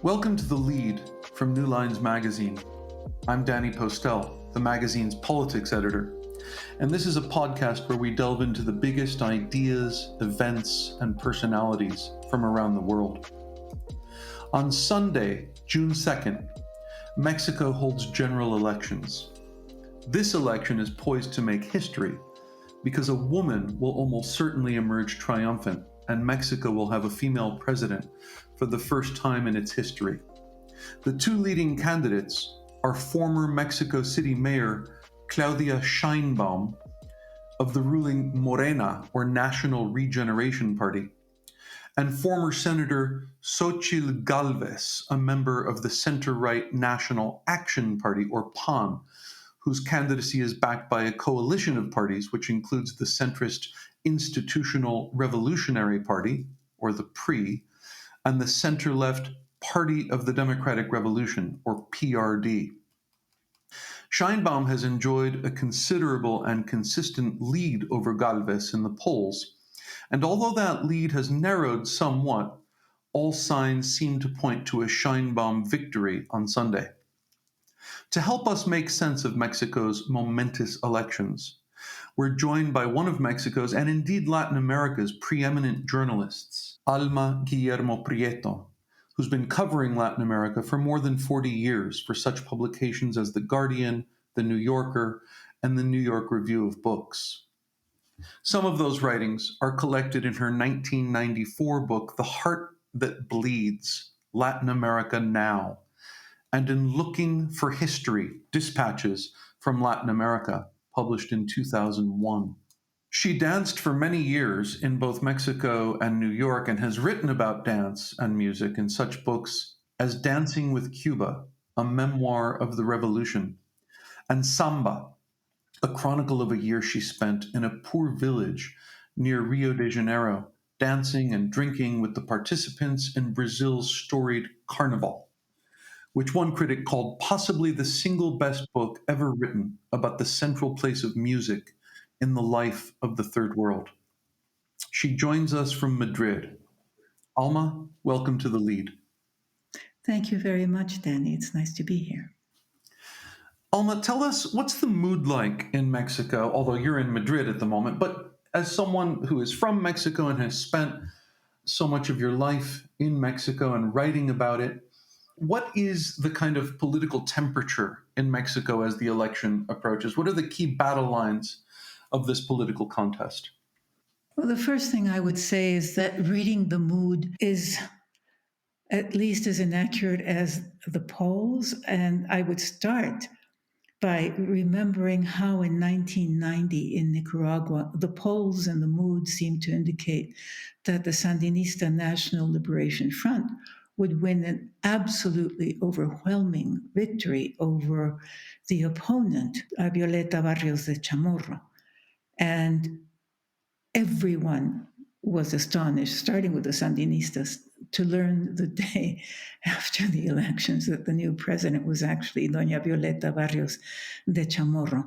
Welcome to The Lead from New Lines magazine. I'm Danny Postel, the magazine's politics editor, and this is a podcast where we delve into the biggest ideas, events, and personalities from around the world. On Sunday, June 2nd, Mexico holds general elections. This election is poised to make history because a woman will almost certainly emerge triumphant, and Mexico will have a female president for the first time in its history. The two leading candidates are former Mexico City Mayor Claudia Sheinbaum of the ruling Morena, or National Regeneration Party, and former Senator Xochitl Galvez, a member of the center-right National Action Party, or PAN, whose candidacy is backed by a coalition of parties, which includes the centrist Institutional Revolutionary Party, or the PRI, and the center-left Party of the Democratic Revolution, or PRD. Sheinbaum has enjoyed a considerable and consistent lead over Galvez in the polls, and although that lead has narrowed somewhat, all signs seem to point to a Sheinbaum victory on Sunday. To help us make sense of Mexico's momentous elections, we're joined by one of Mexico's, and indeed Latin America's, preeminent journalists, Alma Guillermoprieto, who's been covering Latin America for more than 40 years for such publications as The Guardian, The New Yorker, and the New York Review of Books. Some of those writings are collected in her 1994 book, The Heart That Bleeds, Latin America Now, and in Looking for History, Dispatches from Latin America, published in 2001. She danced for many years in both Mexico and New York and has written about dance and music in such books as Dancing with Cuba, a memoir of the revolution, and Samba, a chronicle of a year she spent in a poor village near Rio de Janeiro, dancing and drinking with the participants in Brazil's storied Carnival, which one critic called possibly the single best book ever written about the central place of music in the life of the Third World. She joins us from Madrid. Alma, welcome to The Lead. Thank you very much, Danny. It's nice to be here. Alma, tell us, what's the mood like in Mexico, although you're in Madrid at the moment, but as someone who is from Mexico and has spent so much of your life in Mexico and writing about it, what is the kind of political temperature in Mexico as the election approaches? What are the key battle lines of this political contest? Well, the first thing I would say is that reading the mood is at least as inaccurate as the polls. And I would start by remembering how in 1990 in Nicaragua, the polls and the mood seemed to indicate that the Sandinista National Liberation Front would win an absolutely overwhelming victory over the opponent, Violeta Barrios de Chamorro. And everyone was astonished, starting with the Sandinistas, to learn the day after the elections that the new president was actually Doña Violeta Barrios de Chamorro.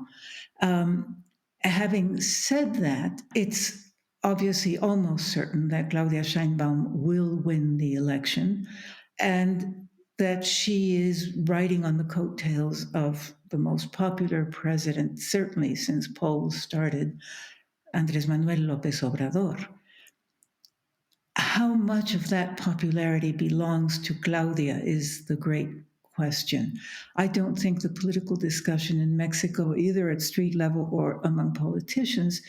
Having said that, it's obviously almost certain that Claudia Sheinbaum will win the election, and that she is riding on the coattails of the most popular president, certainly since polls started, Andrés Manuel López Obrador. How much of that popularity belongs to Claudia is the great question. I don't think the political discussion in Mexico, either at street level or among politicians,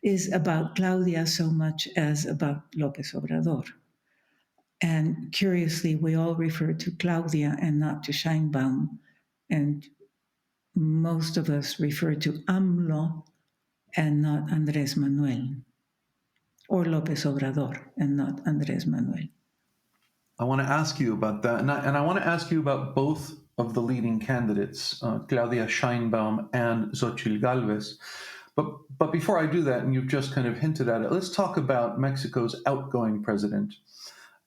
is about Claudia so much as about López Obrador. And curiously, we all refer to Claudia and not to Sheinbaum. And most of us refer to AMLO and not Andrés Manuel, or López Obrador and not Andrés Manuel. I want to ask you about that, and I want to ask you about both of the leading candidates, Claudia Sheinbaum and Xochitl Galvez. But before I do that, and you've just kind of hinted at it, let's talk about Mexico's outgoing president,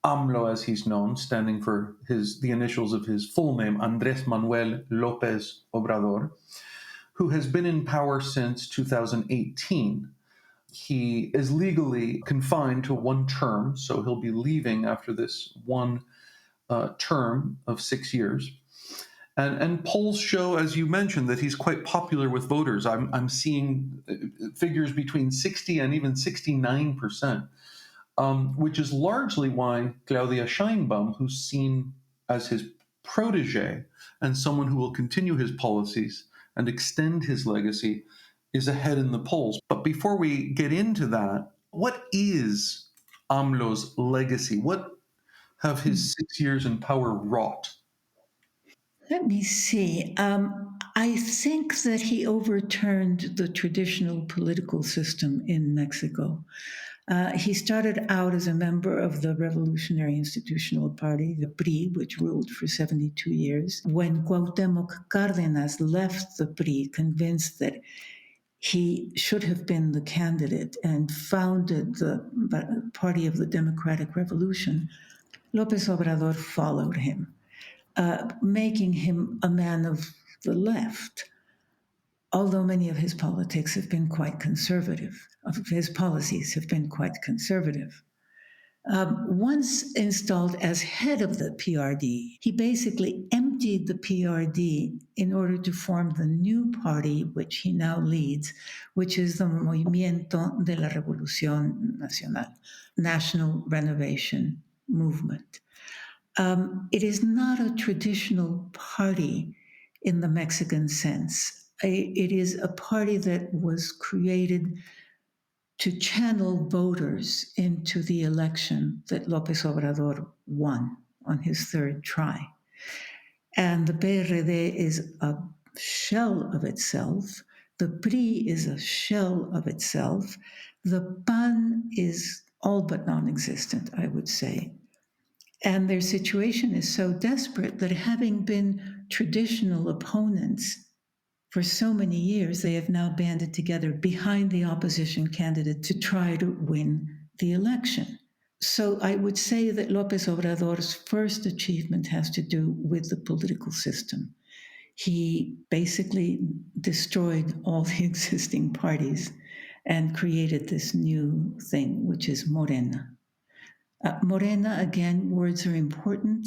AMLO, as he's known, standing for the initials of his full name, Andrés Manuel López Obrador, who has been in power since 2018. He is legally confined to one term, so he'll be leaving after this one term of 6 years. And polls show, as you mentioned, that he's quite popular with voters. I'm seeing figures between 60 and even 69%, which is largely why Claudia Sheinbaum, who's seen as his protege and someone who will continue his policies and extend his legacy, is ahead in the polls. But before we get into that, what is AMLO's legacy? What have his 6 years in power wrought? Let me see. I think that he overturned the traditional political system in Mexico. He started out as a member of the Revolutionary Institutional Party, the PRI, which ruled for 72 years. When Cuauhtémoc Cárdenas left the PRI, convinced that he should have been the candidate and founded the Party of the Democratic Revolution, López Obrador followed him, making him a man of the left, although many of his politics have been quite conservative, of his policies have been quite conservative. Once installed as head of the PRD, he basically emptied the PRD in order to form the new party, which he now leads, which is the Movimiento de la Revolución Nacional, National Renovation Movement. It is not a traditional party in the Mexican sense. It is a party that was created to channel voters into the election that López Obrador won on his third try. And the PRD is a shell of itself. The PRI is a shell of itself. The PAN is all but non-existent, I would say. And their situation is so desperate that, having been traditional opponents for so many years, they have now banded together behind the opposition candidate to try to win the election. So I would say that López Obrador's first achievement has to do with the political system. He basically destroyed all the existing parties and created this new thing, which is Morena. Morena, again, words are important.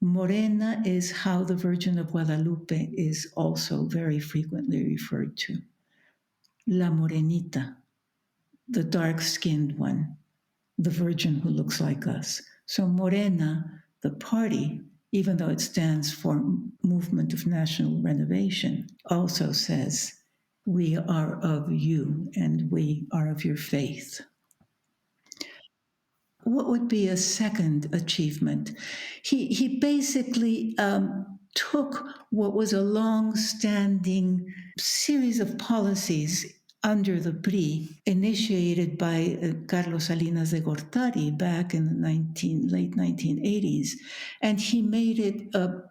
Morena is how the Virgin of Guadalupe is also very frequently referred to. La Morenita, the dark-skinned one, the Virgin who looks like us. So Morena, the party, even though it stands for Movement of National Renovation, also says, we are of you and we are of your faith. What would be a second achievement? He basically took what was a long-standing series of policies under the PRI, initiated by Carlos Salinas de Gortari back in the late 1980s, and he made it a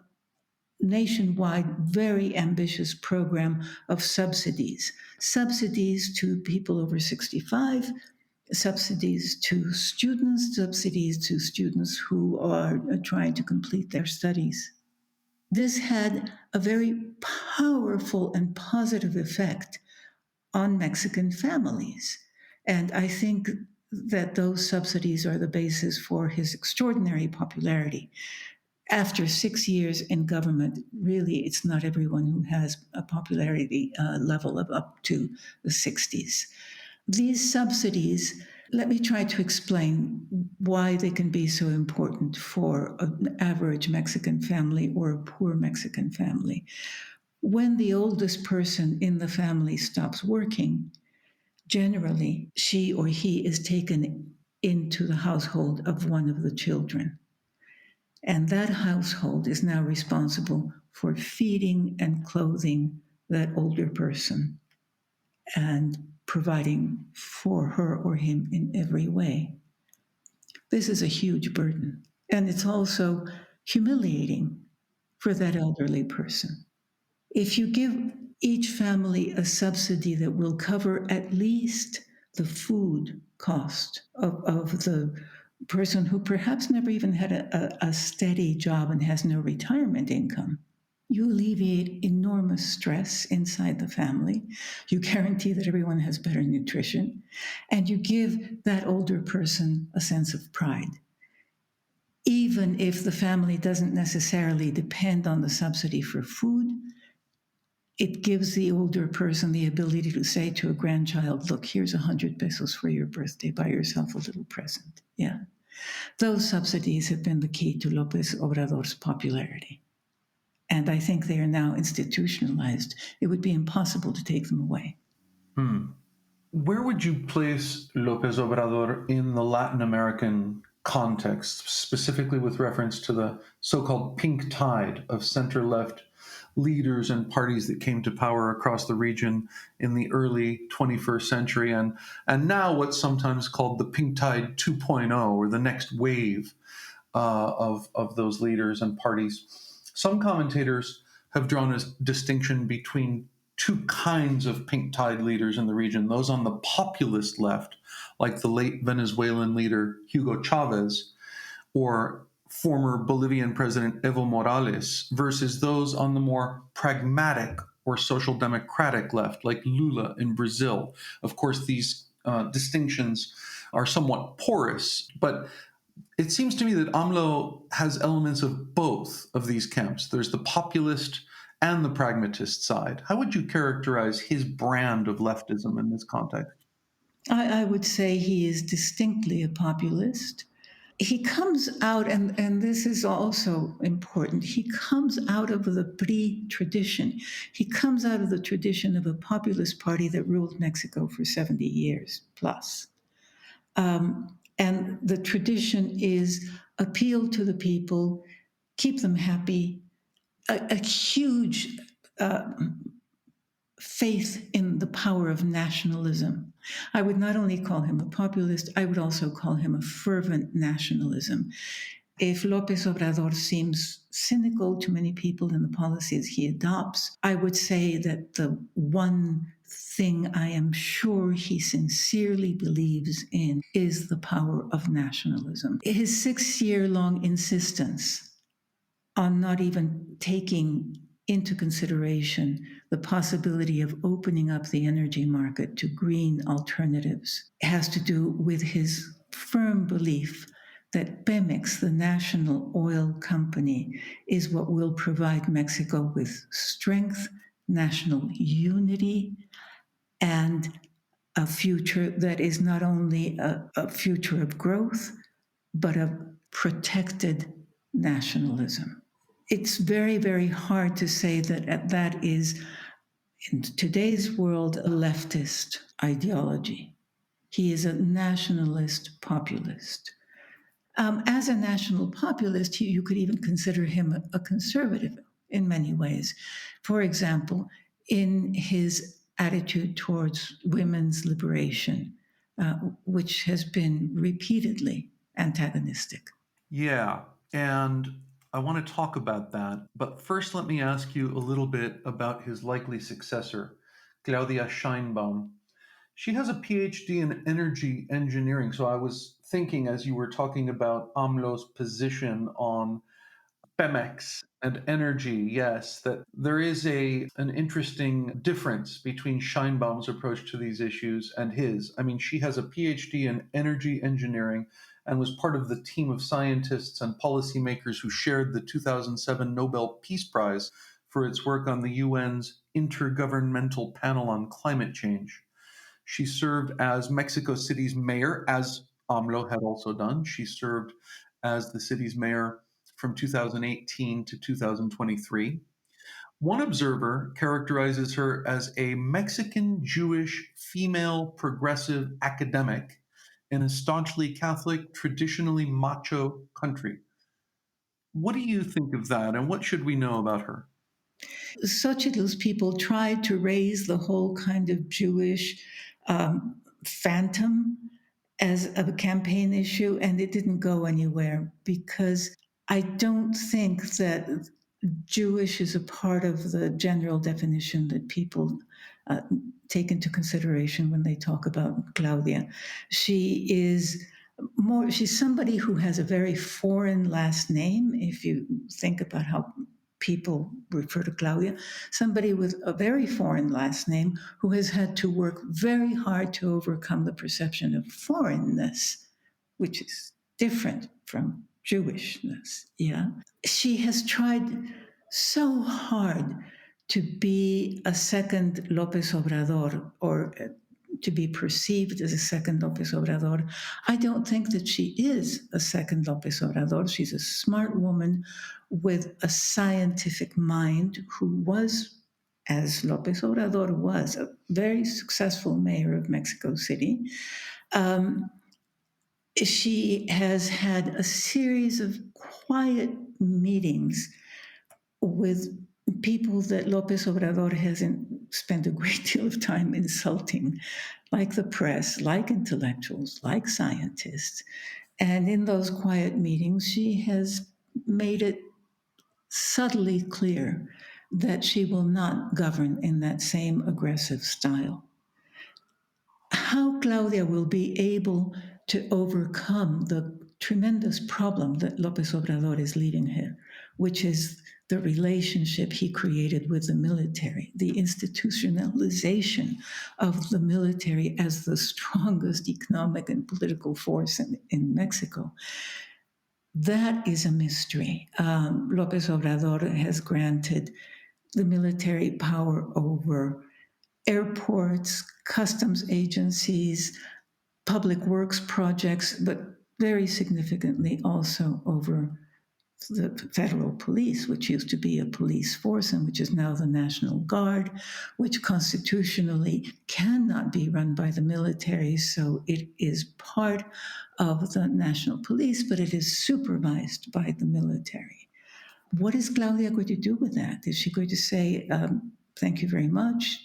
nationwide, very ambitious program of subsidies to people over 65, subsidies to students who are trying to complete their studies. This had a very powerful and positive effect on Mexican families. And I think that those subsidies are the basis for his extraordinary popularity. After 6 years in government, really, it's not everyone who has a popularity level of up to the 60s. These subsidies, let me try to explain why they can be so important for an average Mexican family or a poor Mexican family. When the oldest person in the family stops working, generally she or he is taken into the household of one of the children. And that household is now responsible for feeding and clothing that older person and providing for her or him in every way. This is a huge burden. And it's also humiliating for that elderly person. If you give each family a subsidy that will cover at least the food cost of the person who perhaps never even had a steady job and has no retirement income, you alleviate enormous stress inside the family. You guarantee that everyone has better nutrition, and you give that older person a sense of pride. even if the family doesn't necessarily depend on the subsidy for food, it gives the older person the ability to say to a grandchild, look, here's 100 pesos for your birthday, buy yourself a little present. Yeah. Those subsidies have been the key to Lopez Obrador's popularity. And I think they are now institutionalized. It would be impossible to take them away. Where would you place Lopez Obrador in the Latin American context, specifically with reference to the so-called pink tide of center-left leaders and parties that came to power across the region in the early 21st century, and now what's sometimes called the pink tide 2.0, or the next wave of those leaders and parties? Some commentators have drawn a distinction between two kinds of pink tide leaders in the region: those on the populist left, like the late Venezuelan leader Hugo Chavez, or former Bolivian President Evo Morales, versus those on the more pragmatic or social democratic left, like Lula in Brazil. Of course, these distinctions are somewhat porous, but it seems to me that AMLO has elements of both of these camps. There's the populist and the pragmatist side. How would you characterize his brand of leftism in this context? I would say he is distinctly a populist. He comes out, and this is also important, he comes out of the PRI tradition. He comes out of the tradition of a populist party that ruled Mexico for 70 years plus. And the tradition is appeal to the people, keep them happy, a huge faith in the power of nationalism. I would not only call him a populist, I would also call him a fervent nationalism. If Lopez Obrador seems cynical to many people in the policies he adopts, I would say that the one thing I am sure he sincerely believes in is the power of nationalism. His 6-year-long insistence on not even taking into consideration the possibility of opening up the energy market to green alternatives has to do with his firm belief that Pemex, the national oil company, is what will provide Mexico with strength, national unity, and a future that is not only a future of growth, but of protected nationalism. It's very, very hard to say that that is, in today's world, a leftist ideology. He is a nationalist populist. As a national populist, you could even consider him a conservative in many ways. For example, in his attitude towards women's liberation, which has been repeatedly antagonistic. Yeah, and I want to talk about that. But first, let me ask you a little bit about his likely successor, Claudia Sheinbaum. She has a PhD in energy engineering. So I was thinking, as you were talking about AMLO's position on Pemex and energy, yes, that there is an interesting difference between Scheinbaum's approach to these issues and his. I mean, she has a PhD in energy engineering and was part of the team of scientists and policymakers who shared the 2007 Nobel Peace Prize for its work on the UN's Intergovernmental Panel on Climate Change. She served as Mexico City's mayor, as AMLO had also done. She served as the city's mayor from 2018 to 2023. One observer characterizes her as a Mexican Jewish female progressive academic in a staunchly Catholic, traditionally macho country. What do you think of that, and what should we know about her? Xochitl's people tried to raise the whole kind of Jewish phantom as a campaign issue, and it didn't go anywhere because I don't think that Jewish is a part of the general definition that people take into consideration when they talk about Claudia. She's somebody who has a very foreign last name, if you think about how people refer to Claudia, somebody with a very foreign last name who has had to work very hard to overcome the perception of foreignness, which is different from Jewishness. Yeah. She has tried so hard to be a second López Obrador, or to be perceived as a second López Obrador. I don't think that she is a second López Obrador. She's a smart woman with a scientific mind who was, as López Obrador was, a very successful mayor of Mexico City. She has had a series of quiet meetings with people that López Obrador hasn't spent a great deal of time insulting, like the press, like intellectuals, like scientists. And in those quiet meetings, she has made it subtly clear that she will not govern in that same aggressive style. How Claudia will be able to overcome the tremendous problem that López Obrador is leaving here, which is the relationship he created with the military, the institutionalization of the military as the strongest economic and political force in Mexico. That is a mystery. López Obrador has granted the military power over airports, customs agencies, public works projects, but very significantly also over the federal police, which used to be a police force and which is now the National Guard, which constitutionally cannot be run by the military. So it is part of the national police, but it is supervised by the military. What is Claudia going to do with that? Is she going to say, thank you very much?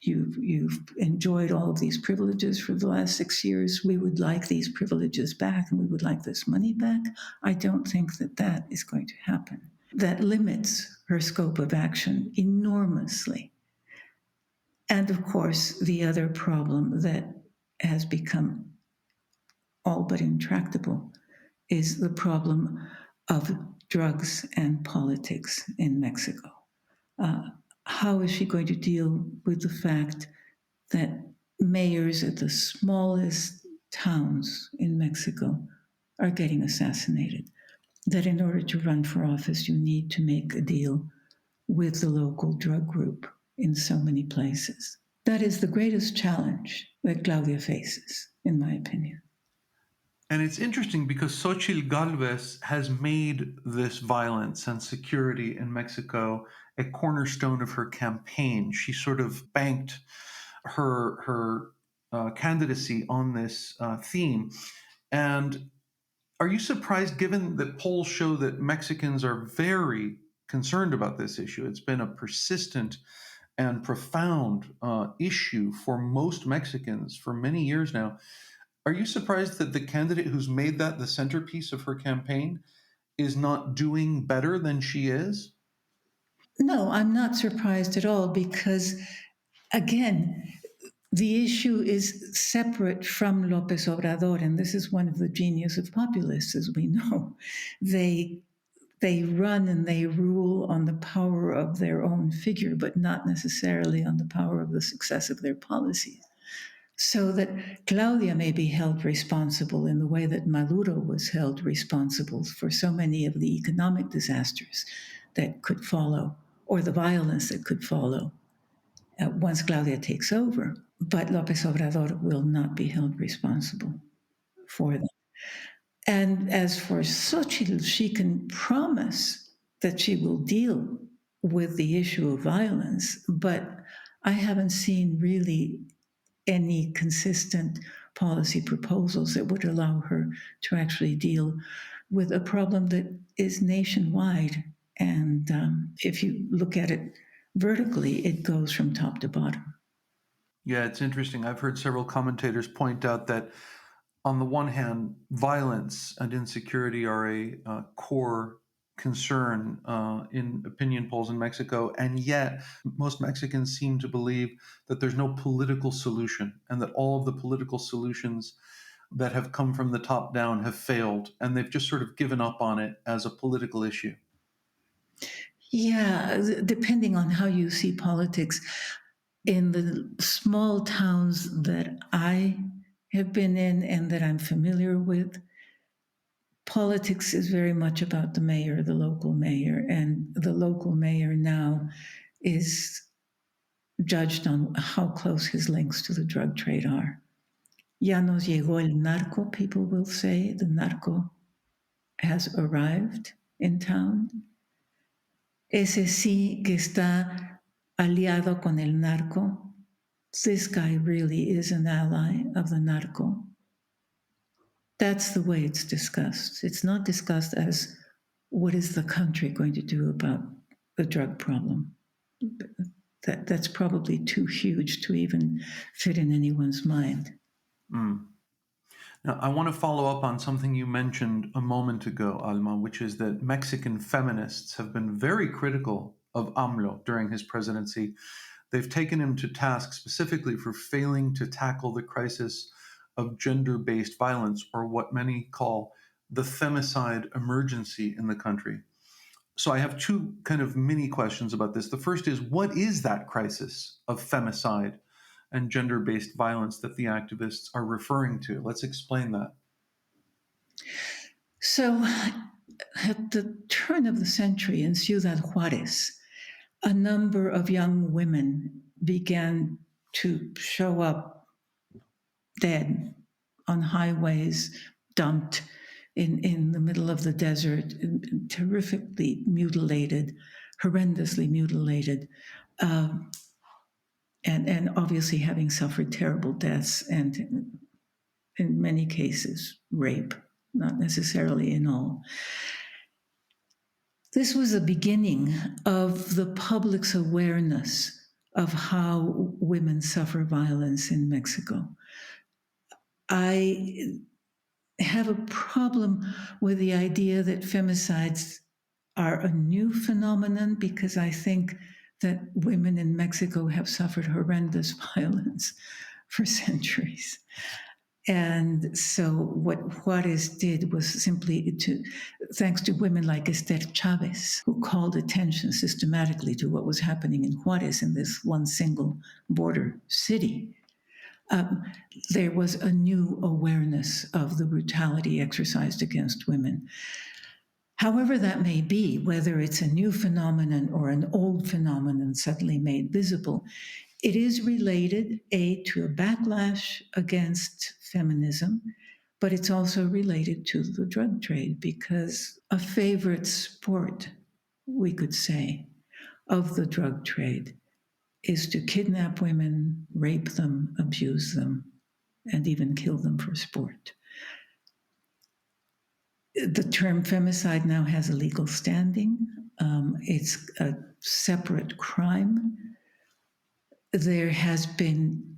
You've enjoyed all of these privileges for the last 6 years. We would like these privileges back and we would like this money back. I don't think that that is going to happen. That limits her scope of action enormously. And of course, the other problem that has become all but intractable is the problem of drugs and politics in Mexico. How is she going to deal with the fact that mayors at the smallest towns in Mexico are getting assassinated? That in order to run for office, you need to make a deal with the local drug group in so many places. That is the greatest challenge that Claudia faces, in my opinion. And it's interesting because Xochitl Galvez has made this violence and security in Mexico a cornerstone of her campaign. She sort of banked her candidacy on this theme. And are you surprised, given that polls show that Mexicans are very concerned about this issue? It's been a persistent and profound issue for most Mexicans for many years now. Are you surprised that the candidate who's made that the centerpiece of her campaign is not doing better than she is? No, I'm not surprised at all because, again, the issue is separate from López Obrador, and this is one of the genius of populists, as we know. They run and they rule on the power of their own figure, but not necessarily on the power of the success of their policies. So that Claudia may be held responsible in the way that Maduro was held responsible for so many of the economic disasters that could follow, or the violence that could follow once Claudia takes over. But López Obrador will not be held responsible for them. And as for Xochitl, she can promise that she will deal with the issue of violence, but I haven't seen really any consistent policy proposals that would allow her to actually deal with a problem that is nationwide. And if you look at it vertically, it goes from top to bottom. Yeah, it's interesting. I've heard several commentators point out that, on the one hand, violence and insecurity are a core concern in opinion polls in Mexico, and yet most Mexicans seem to believe that there's no political solution and that all of the political solutions that have come from the top down have failed, and they've just sort of given up on it as a political issue. Yeah, depending on how you see politics. In the small towns that I have been in and that I'm familiar with, politics is very much about the mayor, the local mayor, and the local mayor now is judged on how close his links to the drug trade are. Ya nos llegó el narco, people will say. The narco has arrived in town. Ese sí que está aliado con el narco. This guy really is an ally of the narco. That's the way it's discussed. It's not discussed as what is the country going to do about the drug problem. That's probably too huge to even fit in anyone's mind. Mm. Now, I want to follow up on something you mentioned a moment ago, Alma, which is that Mexican feminists have been very critical of AMLO during his presidency. They've taken him to task specifically for failing to tackle the crisis of gender-based violence, or what many call the femicide emergency in the country. So I have two kind of mini questions about this. The first is, what is that crisis of femicide and gender-based violence that the activists are referring to? Let's explain that. So at the turn of the century in Ciudad Juarez, a number of young women began to show up dead on highways, dumped in the middle of the desert, terrifically mutilated, horrendously mutilated, and obviously having suffered terrible deaths, and in many cases, rape, not necessarily in all. This was the beginning of the public's awareness of how women suffer violence in Mexico. I have a problem with the idea that femicides are a new phenomenon, because I think that women in Mexico have suffered horrendous violence for centuries. And so what Juarez did was simply thanks to women like Esther Chavez, who called attention systematically to what was happening in Juarez, in this one single border city. There was a new awareness of the brutality exercised against women. However that may be, whether it's a new phenomenon or an old phenomenon suddenly made visible, it is related, to a backlash against feminism, but it's also related to the drug trade, because a favorite sport, we could say, of the drug trade is to kidnap women, rape them, abuse them, and even kill them for sport. The term femicide now has a legal standing. It's a separate crime. There has been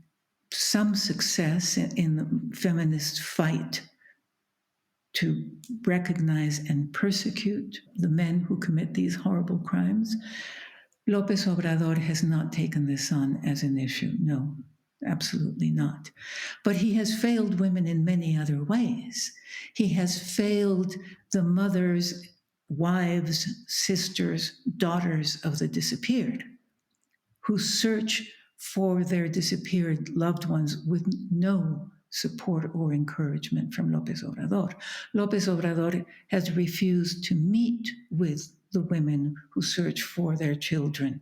some success in the feminist fight to recognize and persecute the men who commit these horrible crimes. López Obrador has not taken this on as an issue. No, absolutely not. But he has failed women in many other ways. He has failed the mothers, wives, sisters, daughters of the disappeared, who search for their disappeared loved ones with no support or encouragement from López Obrador. López Obrador has refused to meet with the women who search for their children,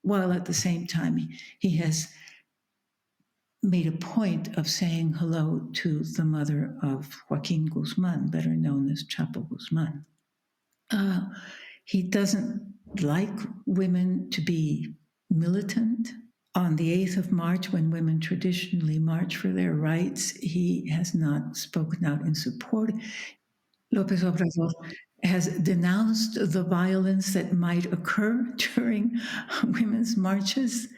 while at the same time he has made a point of saying hello to the mother of Joaquin Guzman, better known as Chapo Guzman. He doesn't like women to be militant. On the 8th of March, when women traditionally march for their rights, he has not spoken out in support. López Obrador has denounced the violence that might occur during women's marches.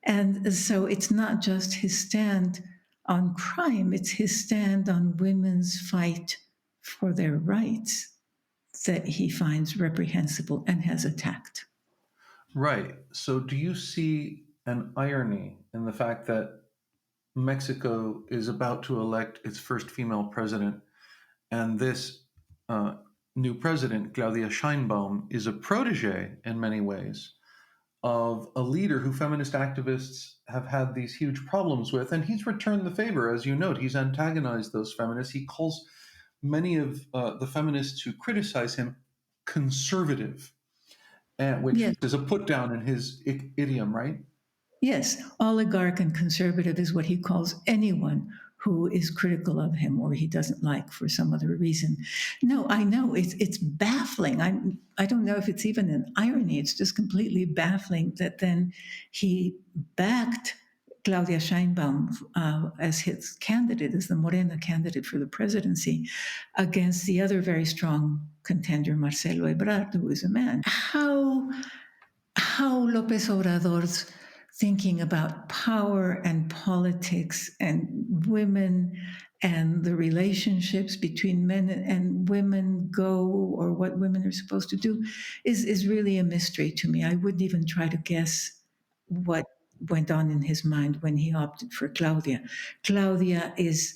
And so it's not just his stand on crime, it's his stand on women's fight for their rights that he finds reprehensible and has attacked. Right. So do you see an irony in the fact that Mexico is about to elect its first female president, and this new president, Claudia Sheinbaum, is a protege in many ways of a leader who feminist activists have had these huge problems with, and he's returned the favor, as you note. He's antagonized those feminists. He calls many of the feminists who criticize him conservative, which Yes. is a put down in his idiom, right? Yes, oligarch and conservative is what he calls anyone who is critical of him or he doesn't like for some other reason. No, I know it's baffling. I don't know if it's even an irony. It's just completely baffling that then he backed Claudia Sheinbaum as his candidate, as the Morena candidate for the presidency, against the other very strong contender, Marcelo Ebrard, who is a man. How Lopez Obrador's thinking about power and politics and women and the relationships between men and women go, or what women are supposed to do, is really a mystery to me. I wouldn't even try to guess what went on in his mind when he opted for Claudia. Claudia is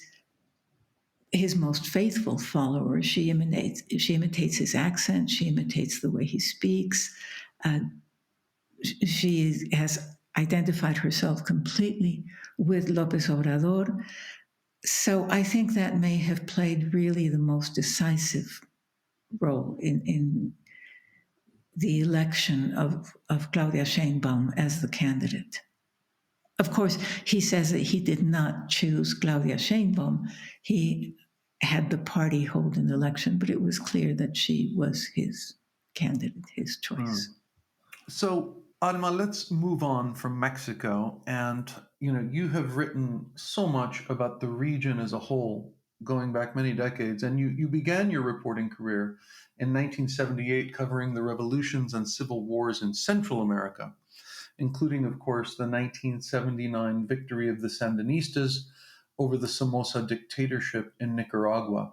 his most faithful follower. She imitates his accent, she imitates the way he speaks. Uh, she has identified herself completely with Lopez Obrador. So I think that may have played really the most decisive role in the election of Claudia Sheinbaum as the candidate. Of course, he says that he did not choose Claudia Sheinbaum. He had the party hold an election, but it was clear that she was his candidate, his choice. So, Alma, let's move on from Mexico. And, you have written so much about the region as a whole, going back many decades. And you began your reporting career in 1978, covering the revolutions and civil wars in Central America, including, of course, the 1979 victory of the Sandinistas over the Somoza dictatorship in Nicaragua.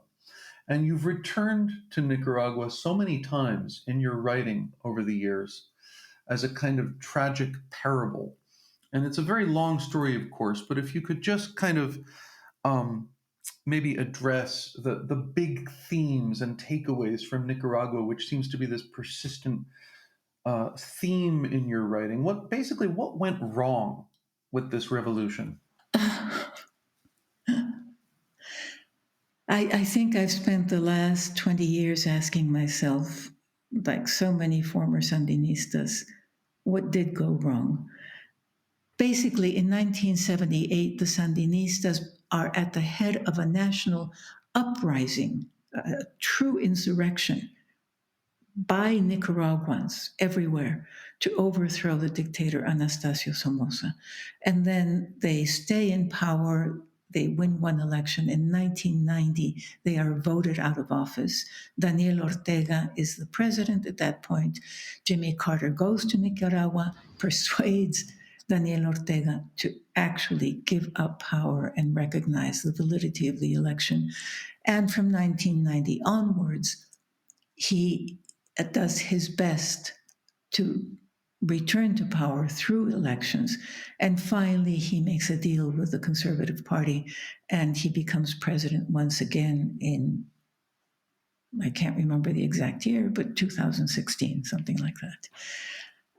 And you've returned to Nicaragua so many times in your writing over the years as a kind of tragic parable. And it's a very long story, of course, but if you could just kind of maybe address the big themes and takeaways from Nicaragua, which seems to be this persistent theme in your writing. What went wrong with this revolution? I think I've spent the last 20 years asking myself, like so many former Sandinistas, what did go wrong? Basically, in 1978, the Sandinistas are at the head of a national uprising, a true insurrection by Nicaraguans everywhere to overthrow the dictator Anastasio Somoza. And then they stay in power. They win one election. In 1990, they are voted out of office. Daniel Ortega is the president at that point. Jimmy Carter goes to Nicaragua, persuades Daniel Ortega to actually give up power and recognize the validity of the election. And from 1990 onwards, he does his best to return to power through elections. And finally, he makes a deal with the Conservative Party and he becomes president once again in, I can't remember the exact year, but 2016, something like that.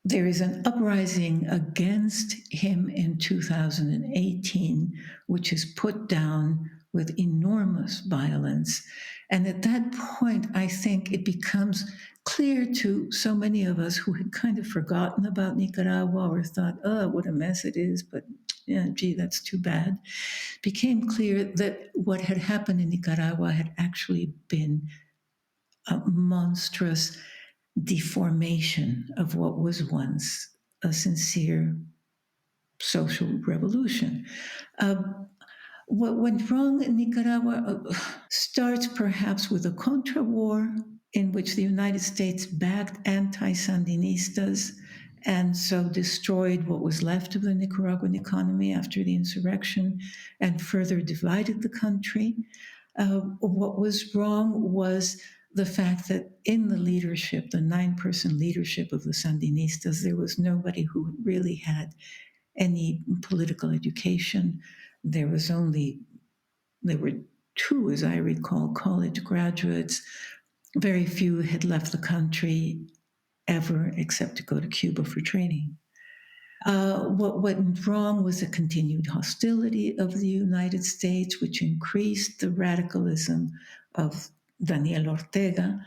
There is an uprising against him in 2018, which is put down with enormous violence. And at that point, I think it becomes clear to so many of us who had kind of forgotten about Nicaragua or thought, oh, what a mess it is, but yeah, gee, that's too bad. Became clear that what had happened in Nicaragua had actually been a monstrous deformation of what was once a sincere social revolution. Uh, what went wrong in Nicaragua starts perhaps with a Contra War in which the United States backed anti-Sandinistas and so destroyed what was left of the Nicaraguan economy after the insurrection and further divided the country. What was wrong was the fact that in the leadership, the 9-person leadership of the Sandinistas, there was nobody who really had any political education. There were 2, as I recall, college graduates. Very few had left the country ever except to go to Cuba for training. What went wrong was the continued hostility of the United States, which increased the radicalism of Daniel Ortega.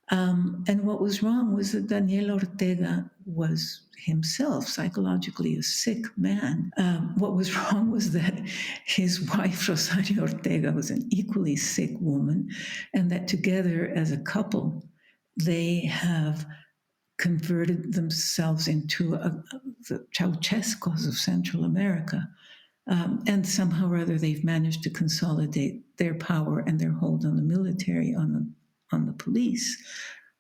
And what was wrong was that Daniel Ortega was himself psychologically a sick man. What was wrong was that his wife, Rosario Ortega, was an equally sick woman, and that together as a couple, they have converted themselves into the Ceausescos of Central America. And somehow or other, they've managed to consolidate their power and their hold on the military, on the police,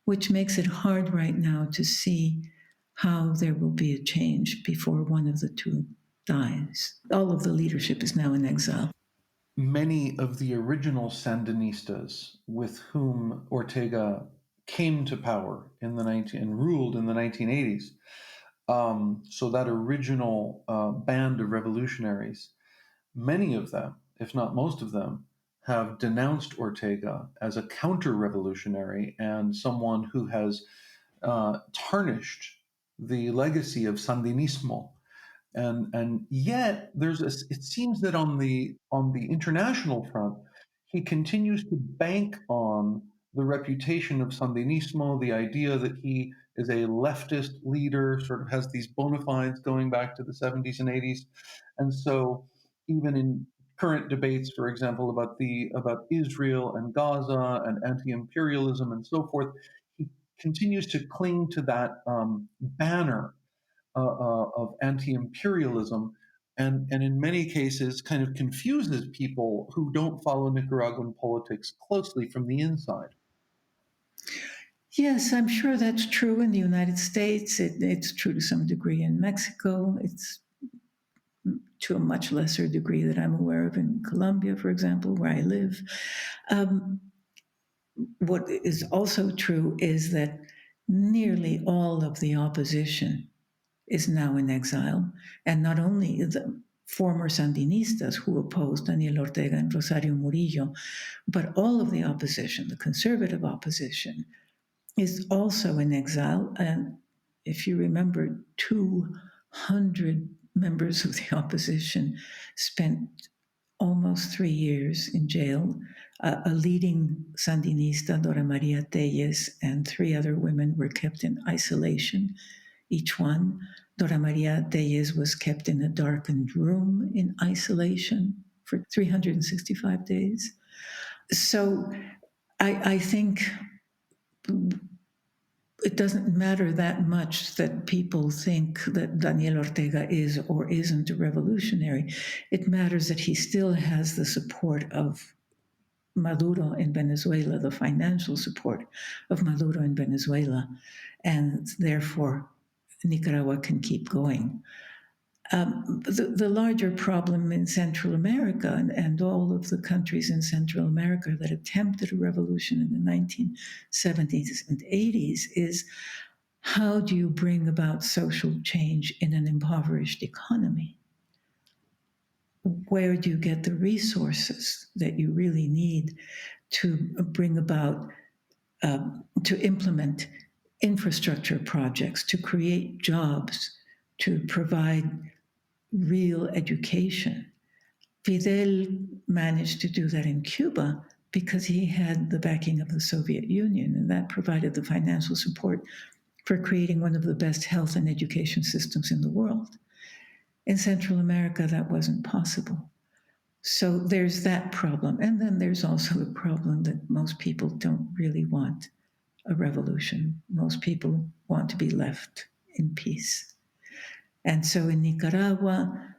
which makes it hard right now to see how there will be a change before one of the two dies. All of the leadership is now in exile. Many of the original Sandinistas with whom Ortega came to power and ruled in the 1980s. So that original band of revolutionaries, many of them, if not most of them, have denounced Ortega as a counter-revolutionary and someone who has tarnished the legacy of Sandinismo. And yet it seems that on the international front, he continues to bank on the reputation of Sandinismo, the idea that he is a leftist leader, sort of has these bona fides going back to the 70s and 80s. And so even in current debates, for example, about Israel and Gaza and anti-imperialism and so forth, he continues to cling to that banner of anti-imperialism, and in many cases kind of confuses people who don't follow Nicaraguan politics closely from the inside. Yes, I'm sure that's true in the United States. It's true to some degree in Mexico. It's to a much lesser degree that I'm aware of in Colombia, for example, where I live. What is also true is that nearly all of the opposition is now in exile, and not only the former Sandinistas who opposed Daniel Ortega and Rosario Murillo, but all of the opposition, the conservative opposition, is also in exile. And if you remember, 200 members of the opposition spent almost 3 years in jail. A leading Sandinista, Dora Maria Telles, and 3 other women were kept in isolation, each one. Dora Maria Telles was kept in a darkened room in isolation for 365 days. So I think it doesn't matter that much that people think that Daniel Ortega is or isn't a revolutionary. It matters that he still has the support of Maduro in Venezuela, the financial support of Maduro in Venezuela, and therefore Nicaragua can keep going. The larger problem in Central America and all of the countries in Central America that attempted a revolution in the 1970s and 80s is, how do you bring about social change in an impoverished economy? Where do you get the resources that you really need to bring about, to implement infrastructure projects, to create jobs, to provide real education? Fidel managed to do that in Cuba because he had the backing of the Soviet Union, and that provided the financial support for creating one of the best health and education systems in the world. In Central America, that wasn't possible. So there's that problem. And then there's also the problem that most people don't really want a revolution. Most people want to be left in peace. And so in Nicaragua,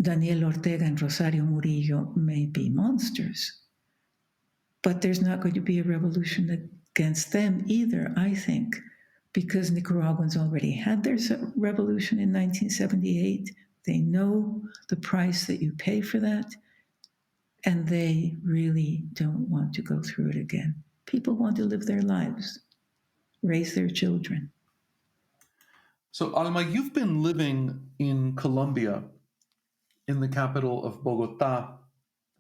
Daniel Ortega and Rosario Murillo may be monsters, but there's not going to be a revolution against them either, I think, because Nicaraguans already had their revolution in 1978. They know the price that you pay for that, and they really don't want to go through it again. People want to live their lives, raise their children. So, Alma, you've been living in Colombia, in the capital of Bogota,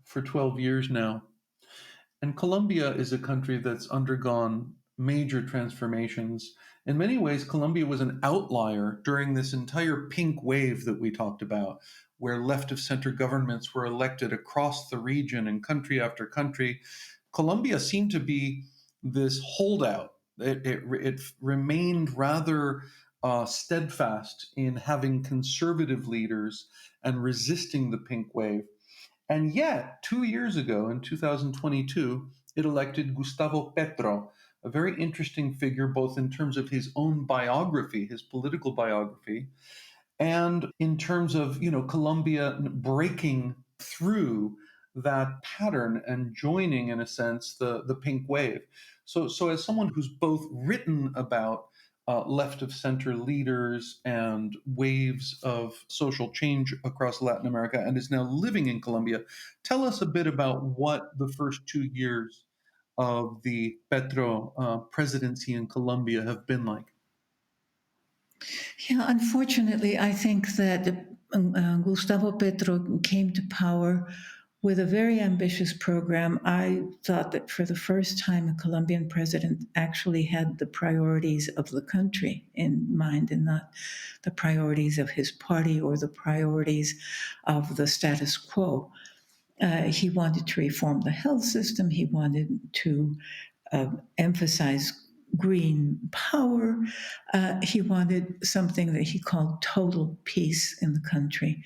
for 12 years now. And Colombia is a country that's undergone major transformations. In many ways, Colombia was an outlier during this entire pink wave that we talked about, where left of center governments were elected across the region and country after country. Colombia seemed to be this holdout. It remained rather steadfast in having conservative leaders and resisting the pink wave. And yet, 2 years ago, in 2022, it elected Gustavo Petro, a very interesting figure, both in terms of his own biography, his political biography, and in terms of Colombia breaking through that pattern and joining, in a sense, the pink wave. So as someone who's both written about left of center leaders and waves of social change across Latin America and is now living in Colombia, tell us a bit about what the first 2 years of the Petro presidency in Colombia have been like. Yeah, unfortunately, I think that Gustavo Petro came to power with a very ambitious program. I thought that for the first time, a Colombian president actually had the priorities of the country in mind and not the priorities of his party or the priorities of the status quo. He wanted to reform the health system. He wanted to emphasize green power. He wanted something that he called total peace in the country.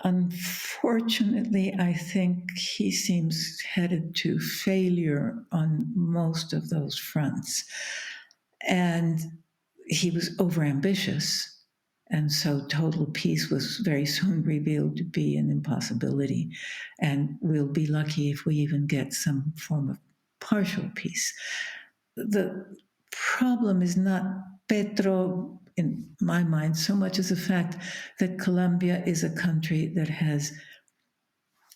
Unfortunately, I think he seems headed to failure on most of those fronts. And he was overambitious. And so total peace was very soon revealed to be an impossibility. And we'll be lucky if we even get some form of partial peace. The problem is not Petro, in my mind, so much as the fact that Colombia is a country that has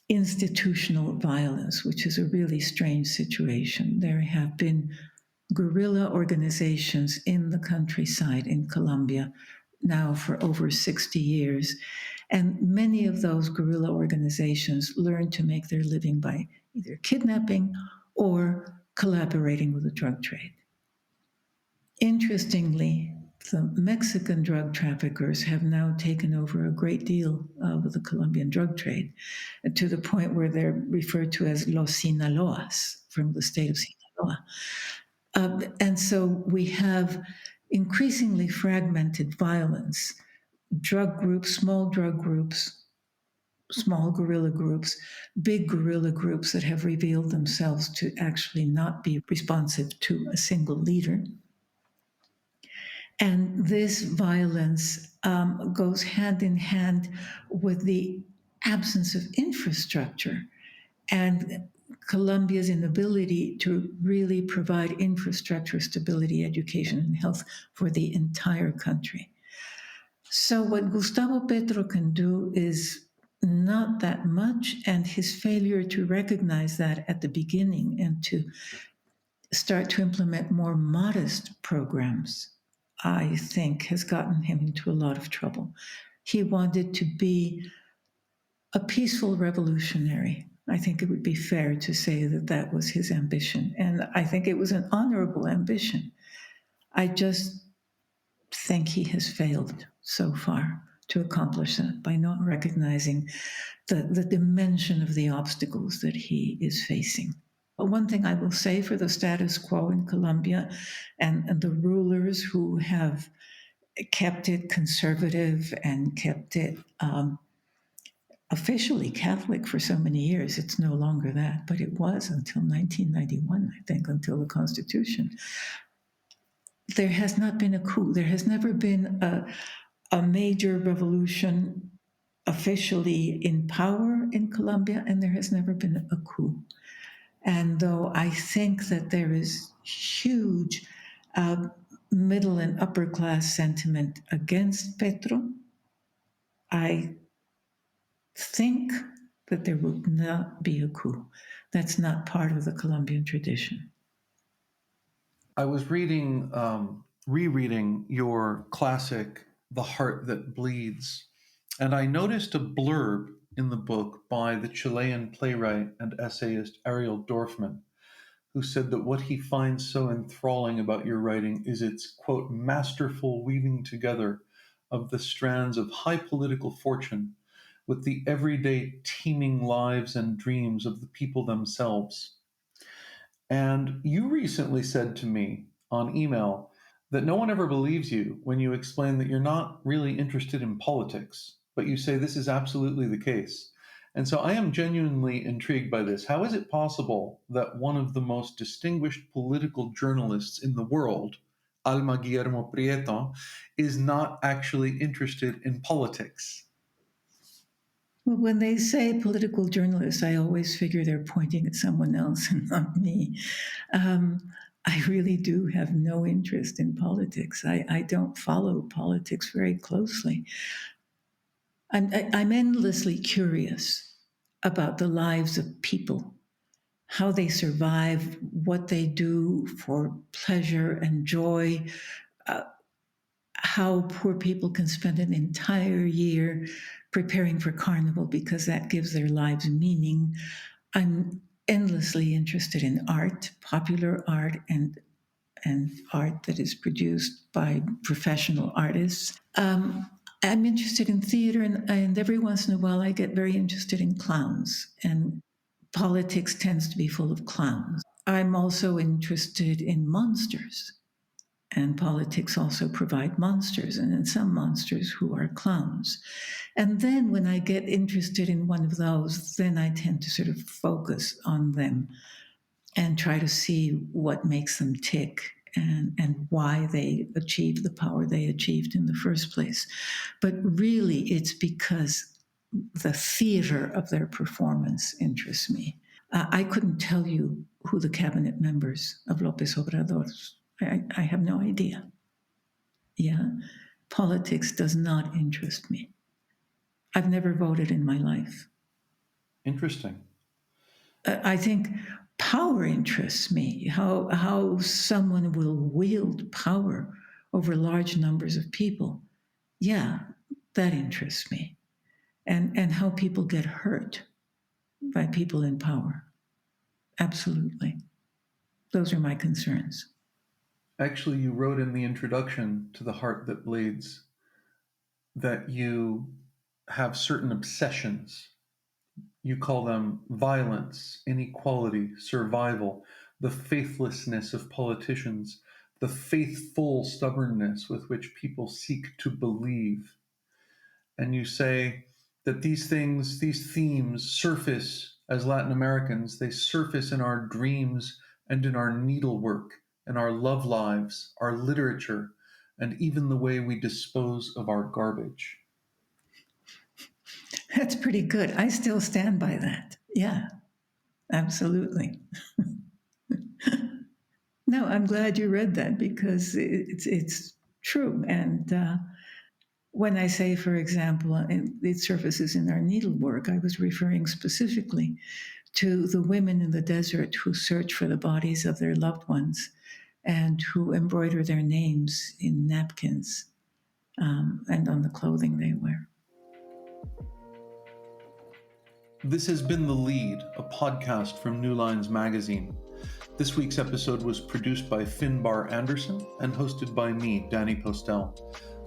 institutional violence, which is a really strange situation. There have been guerrilla organizations in the countryside in Colombia now for over 60 years. And many of those guerrilla organizations learned to make their living by either kidnapping or collaborating with the drug trade. Interestingly, the Mexican drug traffickers have now taken over a great deal of the Colombian drug trade, to the point where they're referred to as Los Sinaloas, from the state of Sinaloa. And so we have increasingly fragmented violence, drug groups, small guerrilla groups, big guerrilla groups that have revealed themselves to actually not be responsive to a single leader. And this violence goes hand in hand with the absence of infrastructure and Colombia's inability to really provide infrastructure, stability, education, and health for the entire country. So, what Gustavo Petro can do is not that much, and his failure to recognize that at the beginning and to start to implement more modest programs, I think, has gotten him into a lot of trouble. He wanted to be a peaceful revolutionary. I think it would be fair to say that that was his ambition. And I think it was an honorable ambition. I just think he has failed so far to accomplish that by not recognizing the dimension of the obstacles that he is facing. But one thing I will say for the status quo in Colombia and the rulers who have kept it conservative and kept it officially Catholic for so many years. It's no longer that, but it was until 1991, I think, until the Constitution. There has not been a coup. There has never been a major revolution officially in power in Colombia, and there has never been a coup. And though I think that there is huge middle and upper class sentiment against Petro, I think that there will not be a coup. That's not part of the Colombian tradition. I was rereading your classic, The Heart That Bleeds, and I noticed a blurb in the book by the Chilean playwright and essayist Ariel Dorfman, who said that what he finds so enthralling about your writing is its, quote, masterful weaving together of the strands of high political fortune with the everyday teeming lives and dreams of the people themselves. And you recently said to me on email that no one ever believes you when you explain that you're not really interested in politics, but you say this is absolutely the case. And so I am genuinely intrigued by this. How is it possible that one of the most distinguished political journalists in the world, Alma Guillermoprieto, is not actually interested in politics? Well, when they say political journalists, I always figure they're pointing at someone else and not me. Um, I really do have no interest in politics. I don't follow politics very closely. I'm endlessly curious about the lives of people, how they survive, what they do for pleasure and joy, how poor people can spend an entire year preparing for carnival because that gives their lives meaning. I'm endlessly interested in art, popular art, and art that is produced by professional artists. I'm interested in theater, and every once in a while I get very interested in clowns, and politics tends to be full of clowns. I'm also interested in monsters, and politics also provide monsters, and in some monsters who are clowns. And then when I get interested in one of those, then I tend to sort of focus on them and try to see what makes them tick and why they achieved the power they achieved in the first place. But really, it's because the theater of their performance interests me. I couldn't tell you who the cabinet members of López Obrador. I have no idea. Yeah, politics does not interest me. I've never voted in my life. Interesting. I think power interests me, how someone will wield power over large numbers of people. Yeah, that interests me. And how people get hurt by people in power. Absolutely. Those are my concerns. Actually, you wrote in the introduction to The Heart That Bleeds that you have certain obsessions. You call them violence, inequality, survival, the faithlessness of politicians, the faithful stubbornness with which people seek to believe. And you say that these things, these themes surface as Latin Americans, they surface in our dreams and in our needlework, in our love lives, our literature, and even the way we dispose of our garbage. That's pretty good. I still stand by that. Yeah, absolutely. No, I'm glad you read that because it's true. And when I say, for example, it surfaces in our needlework, I was referring specifically to the women in the desert who search for the bodies of their loved ones and who embroider their names in napkins and on the clothing they wear. This has been The Lead, a podcast from New Lines magazine. This week's episode was produced by Finbar Anderson and hosted by me, Danny Postel.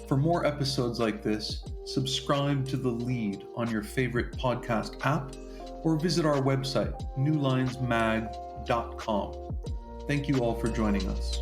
For more episodes like this, subscribe to The Lead on your favorite podcast app or visit our website, newlinesmag.com. Thank you all for joining us.